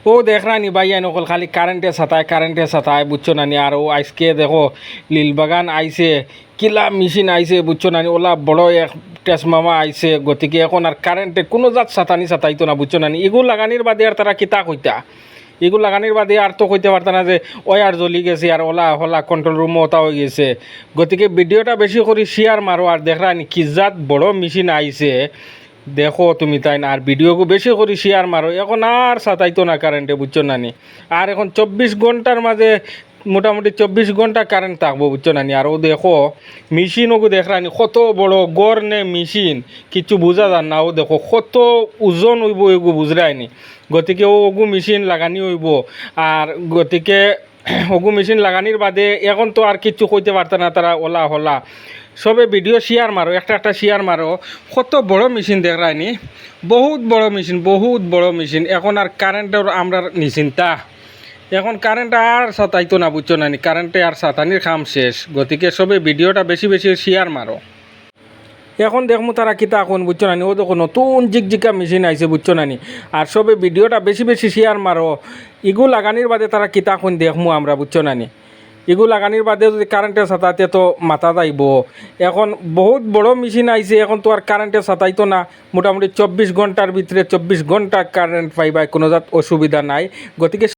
ও দেখ রানি ভাই নকল খালি কারেন্টে সাতায় বুঝছো নানি। আর ও আজকে দেখো লীলবাগান আইছে, কিলা মেশিন আইছে বুঝছো নানি, ওলা বড় এক টেসমামা আইছে। গতিকে এখন আর কারেন্টে কোনো জাত সাতাইতো না বুঝছো নানি। এগুলো লাগানির বাদে আর তারা কিতা কইতা, এগুলো লাগানির বাদে আর তো কইতে পারত না যে ওয়ার জ্বলি গেছে আর ওলা হলা কন্ট্রোল রুমও ওটা হয়ে গেছে। গতিকে ভিডিওটা বেশি করে শেয়ার মারো। আর দেখরানি কি জাত বড় মেশিন আইছে দেখো তুমি, তাই না? আর ভিডিওকে বেশি করে শেয়ার মারো। এখন আর সাতাইতো না কারেন্টে বুঝছো নানি। আর এখন 24 ঘন্টার মাঝে মোটামুটি 24 ঘন্টা কারেন্ট থাকবো বুঝছো নানি। আর ও দেখো মেশিনও দেখরানি কত বড় গড় নে মেশিন, কিছু বোঝা যান না। ও দেখো কত ওজন হইব এগু বুঝরাইনি। গতিকে ও ওগু মেশিন লাগানি হইব। আর গতিকে ওগু মেশিন লাগানির বাদে এখন তো আর কিছু কইতে পারত না তারা, ওলা হলা সবে ভিডিও শেয়ার মারো, একটা শেয়ার মারো। কত বড় মেশিন দেখরাইনি, বহুত বড় মেশিন। এখন আর কারেন্টের আমরা নিশ্চিন্তা, এখন কারেন্ট আর সাতাইতো না বুঝছো নানি। কারেন্টে আর সাতানির কাম শেষ। গতিকে সবে ভিডিওটা বেশি শেয়ার মারো। এখন দেখমু তারা কিতা এখন বুঝছো নানি। ও দেখো নতুন জিকজিকা মেশিন আইছে বুঝছো নানি। আর সবে ভিডিওটা বেশি শেয়ার মারো। ইগু লাগানির বাদে তারা কিতা এখন দেখমু আমরা বুঝছো নানি। এগুলো লাগানির বাদে যদি কারেন্টে সাতাতে তো মাথা যাইব। এখন বহুত বড় মেশিন আইছে, এখন তো আর কারেন্টে সাতাইতো না। মোটামুটি 24 ঘন্টার ভিতরে 24 ঘন্টা কারেন্ট পাইবা, কোনো জাত অসুবিধা নাই। গতিকে